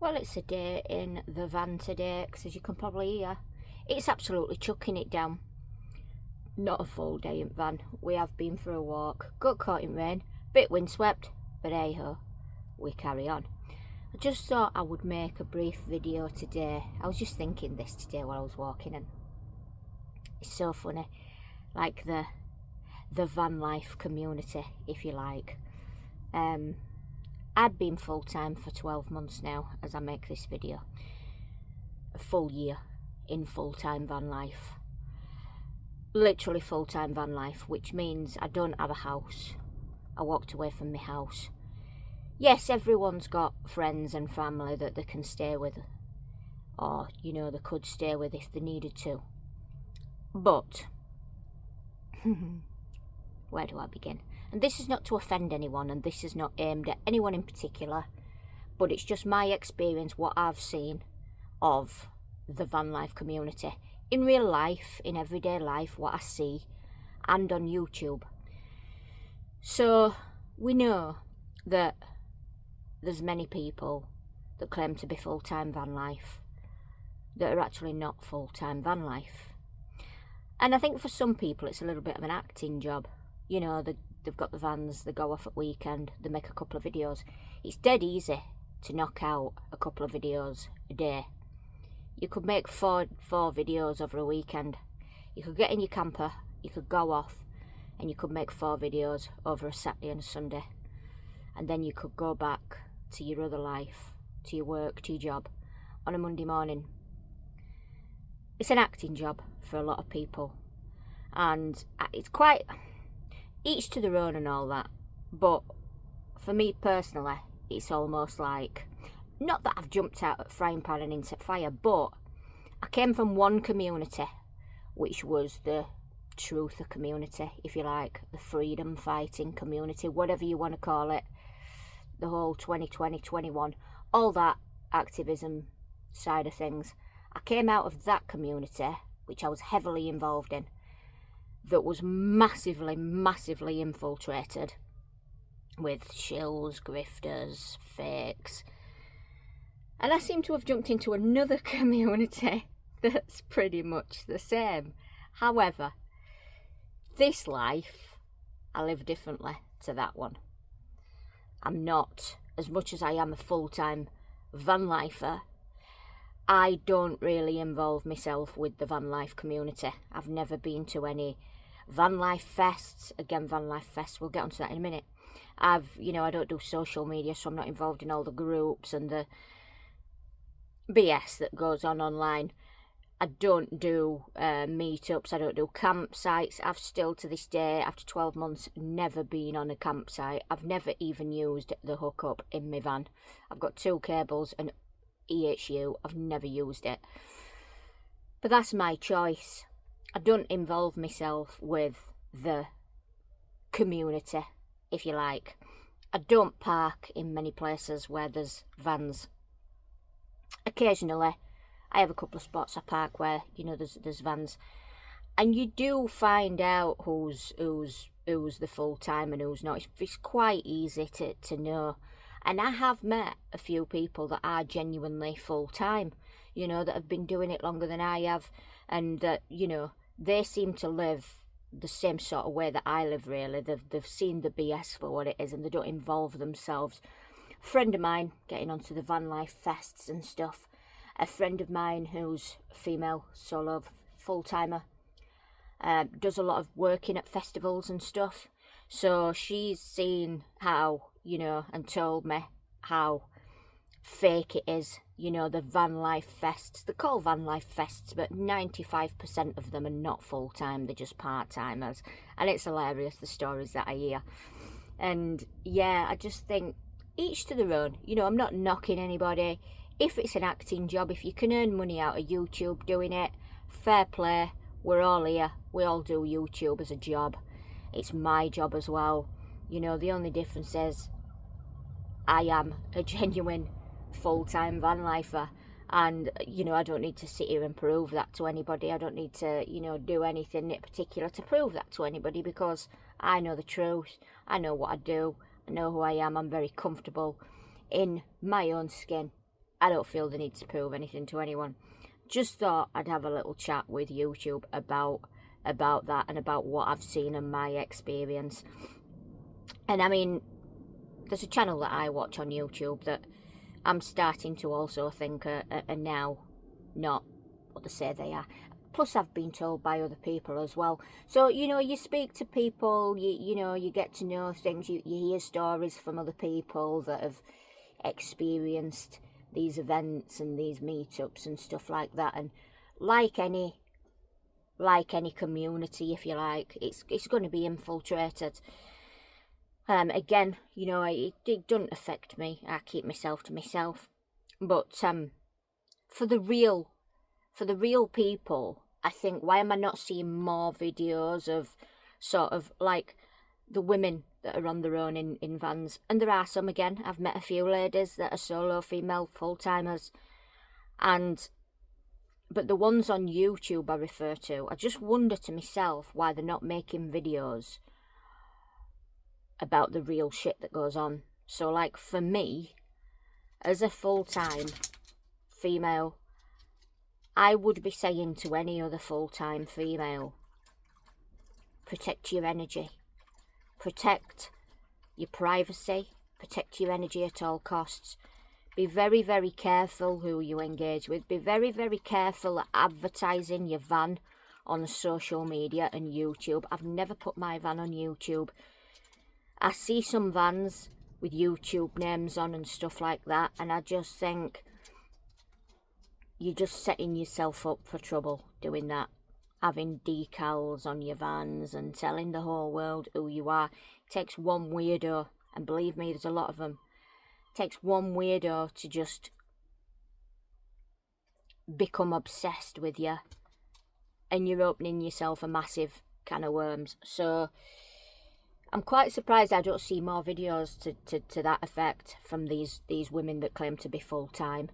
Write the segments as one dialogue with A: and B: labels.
A: Well, it's a day in the van today, because as you can probably hear, it's absolutely chucking it down. Not a full day in van. We have been for a walk, got caught in rain, bit windswept, but hey ho, we carry on. I just thought I would make a brief video today. I was just thinking this today while I was walking, and it's so funny, like the van life community, if you like. I'd been full-time for 12 months now as I make this video. A full year in full-time van life. Literally full-time van life, which means I don't have a house. I walked away from my house. Yes, everyone's got friends and family that they can stay with, or, you know, they could stay with if they needed to. But, where do I begin? And this is not to offend anyone, and this is not aimed at anyone in particular, but it's just my experience, what I've seen of the van life community. In real life, in everyday life, what I see, and on YouTube. So, we know that there's many people that claim to be full-time van life that are actually not full-time van life. And I think for some people it's a little bit of an acting job. You know, they've got the vans, they go off at weekend, they make a couple of videos. It's dead easy to knock out a couple of videos a day. You could make four videos over a weekend. You could get in your camper, you could go off, and you could make 4 videos over a Saturday and a Sunday. And then you could go back to your other life, to your work, to your job, on a Monday morning. It's an acting job for a lot of people. And it's quite... each to their own and all that, but for me personally, it's almost like, not that I've jumped out at frying pan and into fire, but I came from one community, which was the truther community, if you like, the freedom fighting community, whatever you want to call it, the whole 2020-21, all that activism side of things. I came out of that community, which I was heavily involved in, that was massively infiltrated with shills, grifters, fakes. And I seem to have jumped into another community that's pretty much the same. However, this life, I live differently to that one. I'm not, as much as I am a full-time van lifer, I don't really involve myself with the van life community. I've never been to any van life fests. Again, van life fests, we'll get onto that in a minute. I don't do social media, so I'm not involved in all the groups and the BS that goes on online. I don't do meetups, I don't do campsites. I've still, to this day, after 12 months, never been on a campsite. I've never even used the hookup in my van. I've got 2 cables and EHU, I've never used it. But that's my choice. I don't involve myself with the community, if you like. I don't park in many places where there's vans. Occasionally, I have a couple of spots I park where, you know, there's vans. And you do find out who's the full-time and who's not. It's quite easy to know. And I have met a few people that are genuinely full-time, you know, that have been doing it longer than I have, and that, you know, they seem to live the same sort of way that I live, really. They've seen the BS for what it is, and they don't involve themselves. A friend of mine, getting onto the van life fests and stuff, a friend of mine who's female, solo, full-timer, does a lot of working at festivals and stuff. So she's seen how, you know, and told me how fake it is, you know, the van life fests. They're called van life fests, but 95% of them are not full-time, they're just part-timers. And it's hilarious, the stories that I hear. And yeah, I just think, each to their own. You know, I'm not knocking anybody. If it's an acting job, if you can earn money out of YouTube doing it, fair play. We're all here. We all do YouTube as a job. It's my job as well. You know, the only difference is I am a genuine full-time van lifer, and, you know, I don't need to sit here and prove that to anybody. I don't need to, you know, do anything in particular to prove that to anybody, because I know the truth. I know what I do. I know who I am. I'm very comfortable in my own skin. I don't feel the need to prove anything to anyone. Just thought I'd have a little chat with YouTube about that and about what I've seen and my experience. And I mean, there's a channel that I watch on YouTube that I'm starting to also think are now not what they say they are. Plus, I've been told by other people as well. So, you know, you speak to people, you know, you get to know things, you hear stories from other people that have experienced these events and these meetups and stuff like that. And like any community, if you like, it's going to be infiltrated. Again, you know, it doesn't affect me. I keep myself to myself. But for the real people, I think, why am I not seeing more videos of sort of like the women that are on their own in vans? And there are some, again. I've met a few ladies that are solo female full-timers. But the ones on YouTube I refer to, I just wonder to myself why they're not making videos about the real shit that goes on. So, like, for me, as a full-time female, I would be saying to any other full-time female, protect your energy, protect your privacy, protect your energy at all costs. Be very, very careful who you engage with. Be very, very careful at advertising your van on social media and YouTube. I've never put my van on YouTube. I see some vans with YouTube names on and stuff like that, and I just think you're just setting yourself up for trouble doing that. Having decals on your vans and telling the whole world who you are. It takes one weirdo, and believe me, there's a lot of them. It takes one weirdo to just become obsessed with you, and you're opening yourself a massive can of worms. So I'm quite surprised I don't see more videos to that effect from these women that claim to be full-time.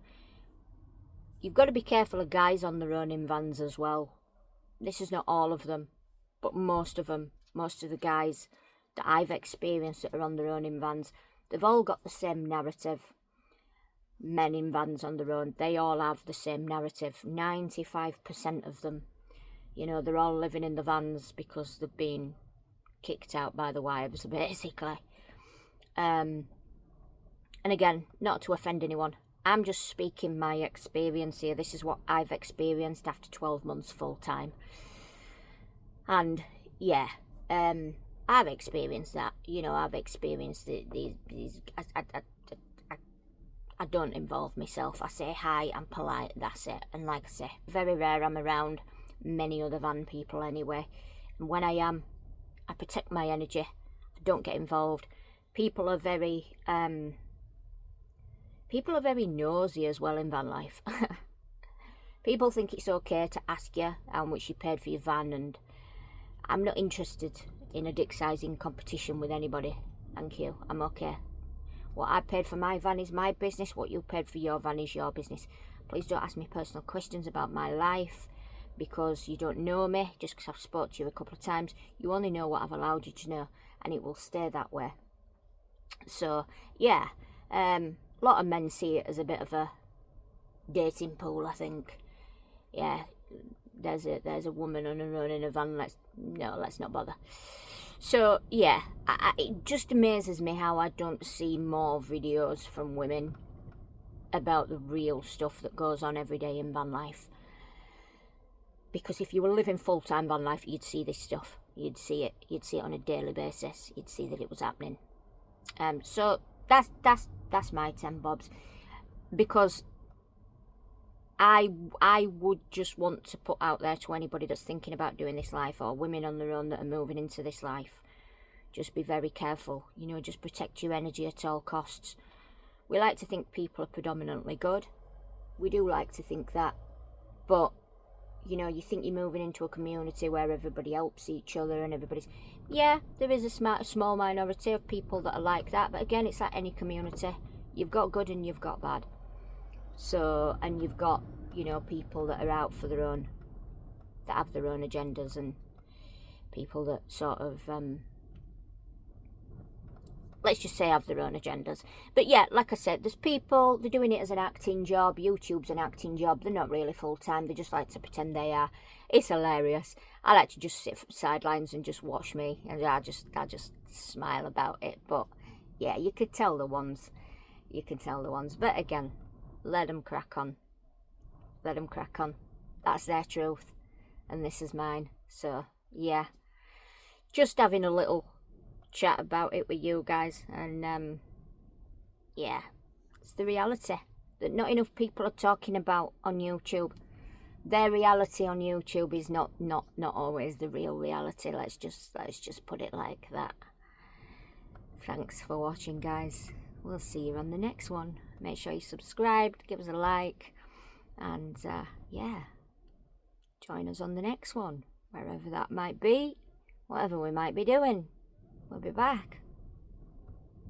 A: You've got to be careful of guys on their own in vans as well. This is not all of them, but most of them, most of the guys that I've experienced that are on their own in vans, they've all got the same narrative. Men in vans on their own, they all have the same narrative. 95% of them, you know, they're all living in the vans because they've been kicked out by the wives, basically. And again, not to offend anyone, I'm just speaking my experience here. This is what I've experienced after 12 months full-time. And, yeah, I've experienced that. You know, I've experienced these I don't involve myself. I say hi, I'm polite, that's it. And like I say, very rare I'm around many other van people anyway. And when I am, I protect my energy. I don't get involved. People are very nosy as well in van life. People think it's okay to ask you how much you paid for your van, and I'm not interested in a dick sizing competition with anybody. Thank you, I'm okay. What I paid for my van is my business. What you paid for your van is your business. Please don't ask me personal questions about my life, because you don't know me. Just because I've spoke to you a couple of times, you only know what I've allowed you to know, and it will stay that way. So yeah, a lot of men see it as a bit of a dating pool, I think. Yeah, there's a woman on her own in a van, let's not bother. So yeah, it just amazes me how I don't see more videos from women about the real stuff that goes on every day in van life. Because if you were living full-time van life, you'd see this stuff. You'd see it on a daily basis. You'd see that it was happening. So that's my 10 bobs. Because I would just want to put out there to anybody that's thinking about doing this life, or women on their own that are moving into this life, just be very careful. You know, just protect your energy at all costs. We like to think people are predominantly good. We do like to think that. But, you know, you think you're moving into a community where everybody helps each other and everybody's... Yeah, there is a small minority of people that are like that. But again, it's like any community. You've got good and you've got bad. So, and you've got, you know, people that are out for their own, that have their own agendas, and people that sort of let's just say, have their own agendas. But yeah, like I said, there's people, they're doing it as an acting job. YouTube's an acting job. They're not really full-time. They just like to pretend they are. It's hilarious. I like to just sit from sidelines and just watch me, and I just smile about it. But yeah, you could tell the ones. You can tell the ones. But again, let them crack on. Let them crack on. That's their truth, and this is mine. So yeah, just having a little chat about it with you guys, and yeah, it's the reality that not enough people are talking about on YouTube. Their reality on YouTube is not always the real reality. Let's just put it like that. Thanks for watching, guys. We'll see you on the next one. Make sure you subscribed, give us a like, and yeah, join us on the next one, wherever that might be, whatever we might be doing. We'll be back.